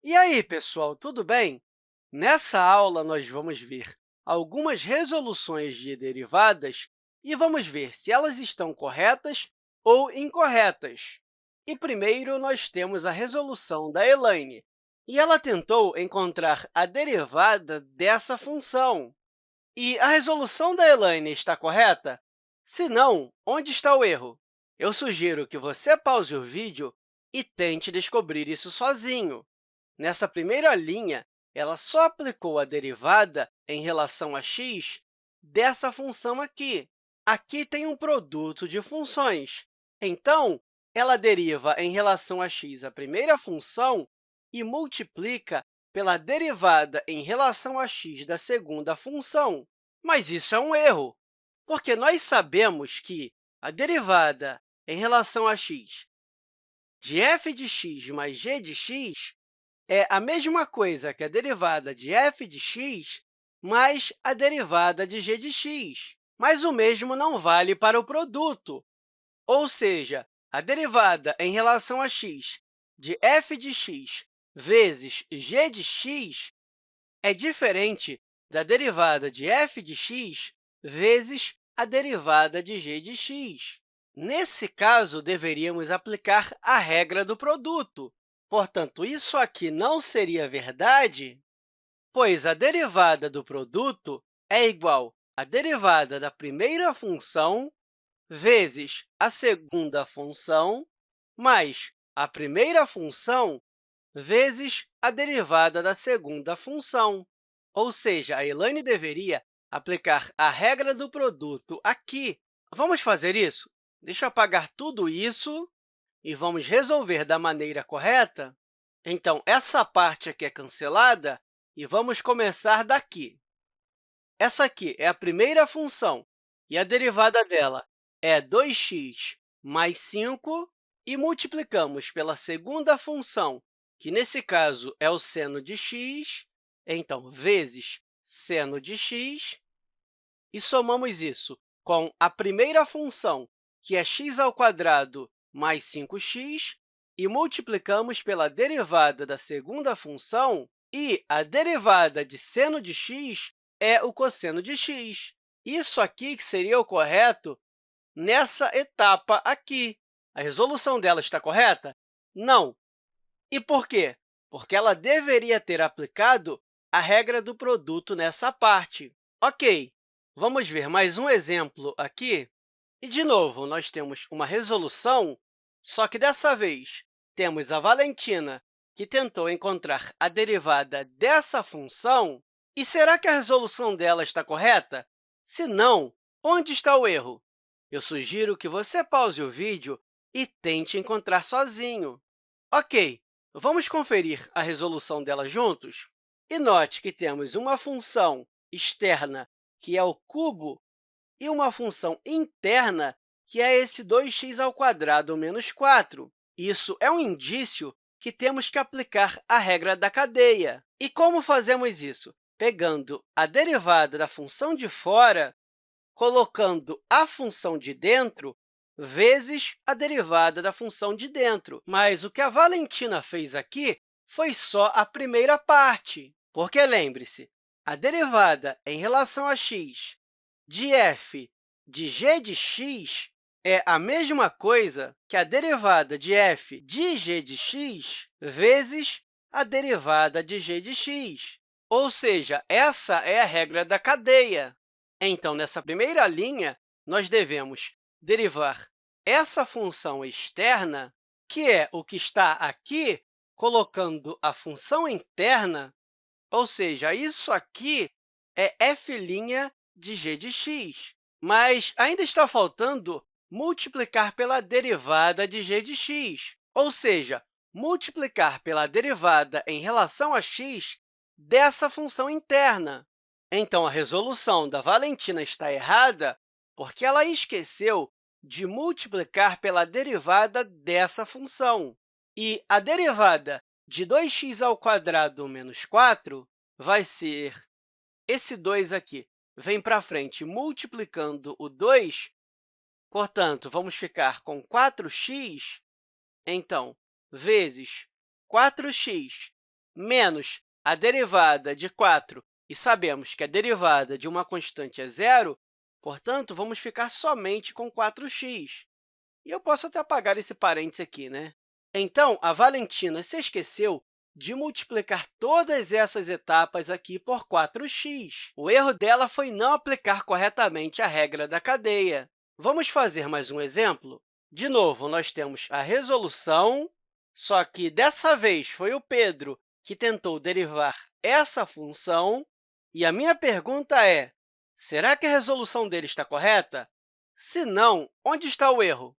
E aí, pessoal, tudo bem? Nessa aula, nós vamos ver algumas resoluções de derivadas e vamos ver se elas estão corretas ou incorretas. E primeiro, nós temos a resolução da Elaine, e ela tentou encontrar a derivada dessa função. E a resolução da Elaine está correta? Se não, onde está o erro? Eu sugiro que você pause o vídeo e tente descobrir isso sozinho. Nessa primeira linha, ela só aplicou a derivada em relação a x dessa função aqui. Aqui tem um produto de funções. Então, ela deriva em relação a x a primeira função e multiplica pela derivada em relação a x da segunda função. Mas isso é um erro, porque nós sabemos que a derivada em relação a x de f de x mais g de x é a mesma coisa que a derivada de f de x mais a derivada de g de x. Mas o mesmo não vale para o produto, ou seja, a derivada em relação a x de f de x vezes g de x é diferente da derivada de f de x vezes a derivada de g de x. Nesse caso, deveríamos aplicar a regra do produto. Portanto, isso aqui não seria verdade, pois a derivada do produto é igual à derivada da primeira função vezes a segunda função mais a primeira função vezes a derivada da segunda função. Ou seja, a Elaine deveria aplicar a regra do produto aqui. Vamos fazer isso? Deixa eu apagar tudo isso e vamos resolver da maneira correta. Então, essa parte aqui é cancelada e vamos começar daqui. Essa aqui é a primeira função e a derivada dela é 2x mais 5, e multiplicamos pela segunda função, que, nesse caso, é o seno de x, então, vezes seno de x, e somamos isso com a primeira função, que é x² mais 5x, e multiplicamos pela derivada da segunda função, e a derivada de seno de x é o cosseno de x. Isso aqui que seria o correto nessa etapa aqui. A resolução dela está correta? Não. E por quê? Porque ela deveria ter aplicado a regra do produto nessa parte. Ok, vamos ver mais um exemplo aqui. E, de novo, nós temos uma resolução, só que, dessa vez, temos a Valentina, que tentou encontrar a derivada dessa função. E será que a resolução dela está correta? Se não, onde está o erro? Eu sugiro que você pause o vídeo e tente encontrar sozinho. Ok, vamos conferir a resolução dela juntos? E note que temos uma função externa, que é o cubo, e uma função interna, que é esse 2x² menos 4. Isso é um indício que temos que aplicar a regra da cadeia. E como fazemos isso? Pegando a derivada da função de fora, colocando a função de dentro vezes a derivada da função de dentro. Mas o que a Valentina fez aqui foi só a primeira parte, porque, lembre-se, a derivada em relação a x de f de g de x é a mesma coisa que a derivada de f de g de x vezes a derivada de g de x. Ou seja, essa é a regra da cadeia. Então, nessa primeira linha, nós devemos derivar essa função externa, que é o que está aqui, colocando a função interna, ou seja, isso aqui é f' de g de x. Mas ainda está faltando multiplicar pela derivada de g de x, ou seja, multiplicar pela derivada em relação a x dessa função interna. Então, a resolução da Valentina está errada porque ela esqueceu de multiplicar pela derivada dessa função. E a derivada de 2x² menos 4 vai ser esse 2 aqui. Vem para frente multiplicando o 2, portanto, vamos ficar com 4x, então, vezes 4x menos a derivada de 4, e sabemos que a derivada de uma constante é zero, portanto, vamos ficar somente com 4x. E eu posso até apagar esse parêntese aqui, né? Então, a Valentina se esqueceu de multiplicar todas essas etapas aqui por 4x. O erro dela foi não aplicar corretamente a regra da cadeia. Vamos fazer mais um exemplo? De novo, nós temos a resolução, só que dessa vez foi o Pedro que tentou derivar essa função. E a minha pergunta é, será que a resolução dele está correta? Se não, onde está o erro?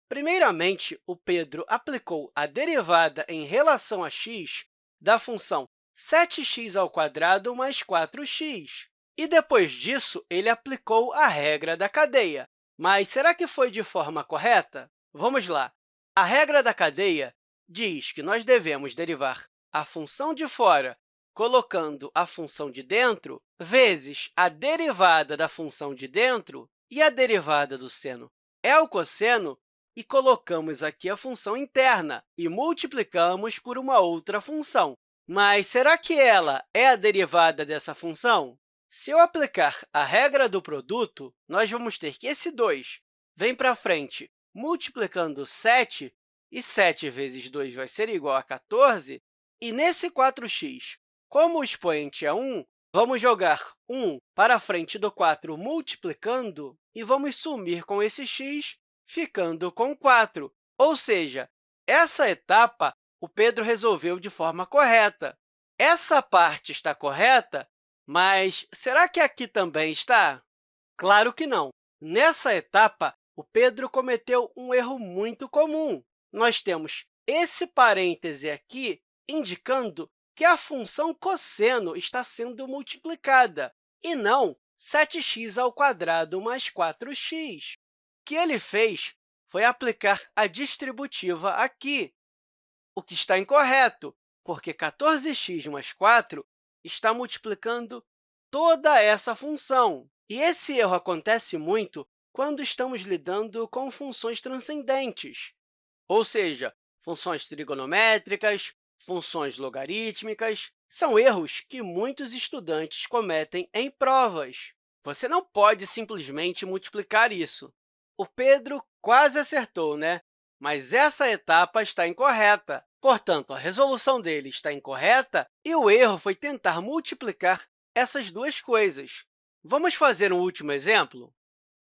Primeiramente, o Pedro aplicou a derivada em relação a x da função 7x² mais 4x. E, depois disso, ele aplicou a regra da cadeia. Mas será que foi de forma correta? Vamos lá. A regra da cadeia diz que nós devemos derivar a função de fora colocando a função de dentro vezes a derivada da função de dentro, e a derivada do seno é o cosseno, e colocamos aqui a função interna e multiplicamos por uma outra função. Mas será que ela é a derivada dessa função? Se eu aplicar a regra do produto, nós vamos ter que esse 2 vem para frente multiplicando 7, e 7 vezes 2 vai ser igual a 14. E nesse 4x, como o expoente é 1, vamos jogar 1 para a frente do 4 multiplicando e vamos sumir com esse x, ficando com 4. Ou seja, essa etapa o Pedro resolveu de forma correta. Essa parte está correta, mas será que aqui também está? Claro que não. Nessa etapa, o Pedro cometeu um erro muito comum. Nós temos esse parêntese aqui indicando que a função cosseno está sendo multiplicada, e não 7x² mais 4x. O que ele fez foi aplicar a distributiva aqui, o que está incorreto, porque 14x mais 4 está multiplicando toda essa função. E esse erro acontece muito quando estamos lidando com funções transcendentes, ou seja, funções trigonométricas, funções logarítmicas. São erros que muitos estudantes cometem em provas. Você não pode simplesmente multiplicar isso. O Pedro quase acertou, né? Mas essa etapa está incorreta. Portanto, a resolução dele está incorreta e o erro foi tentar multiplicar essas duas coisas. Vamos fazer um último exemplo?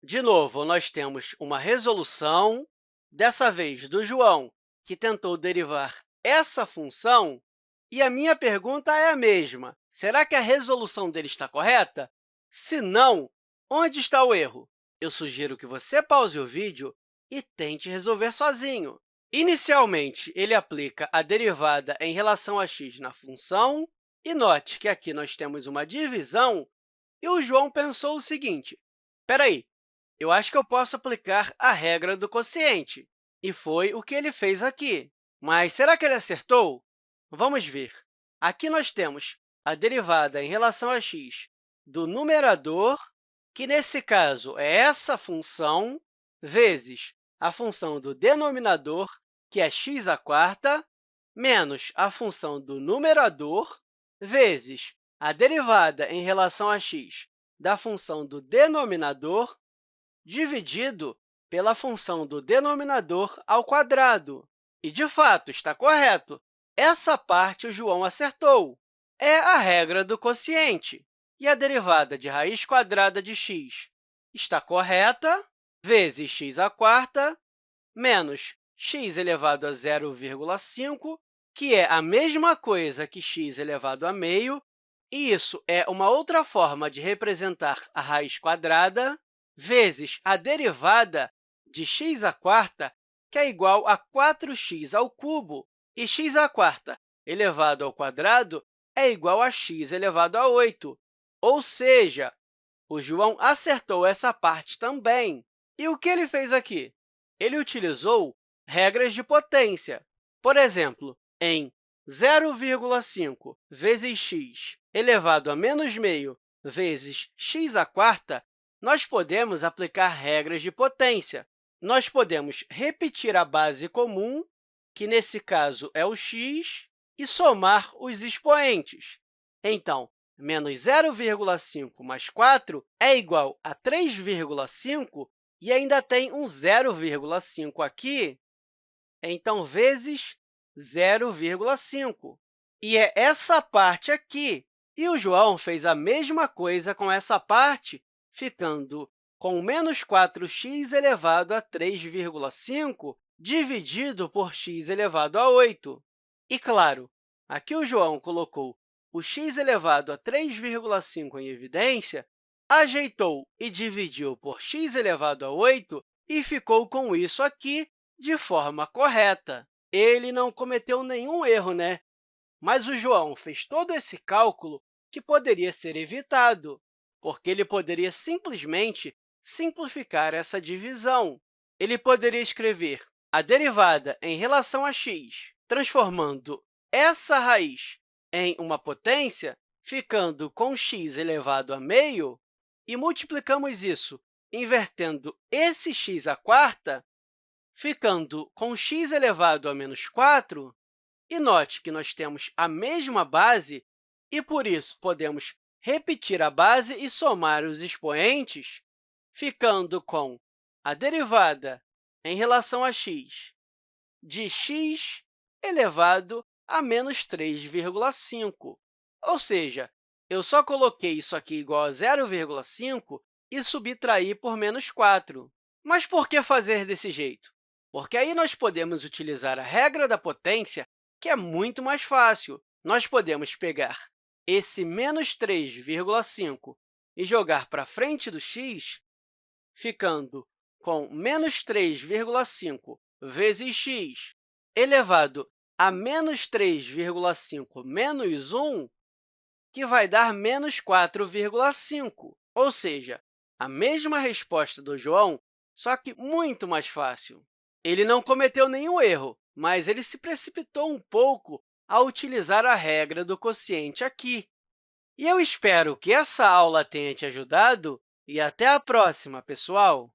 De novo, nós temos uma resolução, dessa vez do João, que tentou derivar essa função, e a minha pergunta é a mesma. Será que a resolução dele está correta? Se não, onde está o erro? Eu sugiro que você pause o vídeo e tente resolver sozinho. Inicialmente, ele aplica a derivada em relação a x na função, e note que aqui nós temos uma divisão, e o João pensou o seguinte, espera aí, eu acho que eu posso aplicar a regra do quociente. E foi o que ele fez aqui. Mas será que ele acertou? Vamos ver. Aqui nós temos a derivada em relação a x do numerador, que, nesse caso, é essa função, vezes a função do denominador, que é x², menos a função do numerador, vezes a derivada em relação a x da função do denominador, dividido pela função do denominador ao quadrado. E, de fato, está correto. Essa parte o João acertou. É a regra do quociente. E a derivada de raiz quadrada de x está correta, vezes x² menos x elevado a 0,5, que é a mesma coisa que x elevado a meio, e isso é uma outra forma de representar a raiz quadrada, vezes a derivada de x², que é igual a 4x², e x² elevado ao quadrado é igual a x elevado a 8. Ou seja, o João acertou essa parte também. E o que ele fez aqui? Ele utilizou regras de potência. Por exemplo, em 0,5 vezes x elevado a menos meio vezes x², nós podemos aplicar regras de potência. Nós podemos repetir a base comum, que, nesse caso, é o x, e somar os expoentes. Então, menos 0,5 mais 4 é igual a 3,5 e ainda tem um 0,5 aqui, então, vezes 0,5. E é essa parte aqui. E o João fez a mesma coisa com essa parte, ficando com menos 4x elevado a 3,5 dividido por x elevado a 8. E, claro, aqui o João colocou o x elevado a 3,5 em evidência, ajeitou e dividiu por x elevado a 8 e ficou com isso aqui de forma correta. Ele não cometeu nenhum erro, né? Mas o João fez todo esse cálculo que poderia ser evitado, porque ele poderia simplesmente simplificar essa divisão. Ele poderia escrever a derivada em relação a x, transformando essa raiz em uma potência, ficando com x elevado a meio, e multiplicamos isso invertendo esse x à quarta, ficando com x elevado a menos 4, e note que nós temos a mesma base e, por isso, podemos repetir a base e somar os expoentes, ficando com a derivada em relação a x de x elevado a menos 3,5. Ou seja, eu só coloquei isso aqui igual a 0,5 e subtraí por menos 4. Mas por que fazer desse jeito? Porque aí nós podemos utilizar a regra da potência, que é muito mais fácil. Nós podemos pegar esse menos 3,5 e jogar para frente do x, ficando com menos 3,5 vezes x elevado a menos 3,5 menos 1, que vai dar menos 4,5. Ou seja, a mesma resposta do João, só que muito mais fácil. Ele não cometeu nenhum erro, mas ele se precipitou um pouco ao utilizar a regra do quociente aqui. E eu espero que essa aula tenha te ajudado e até a próxima, pessoal!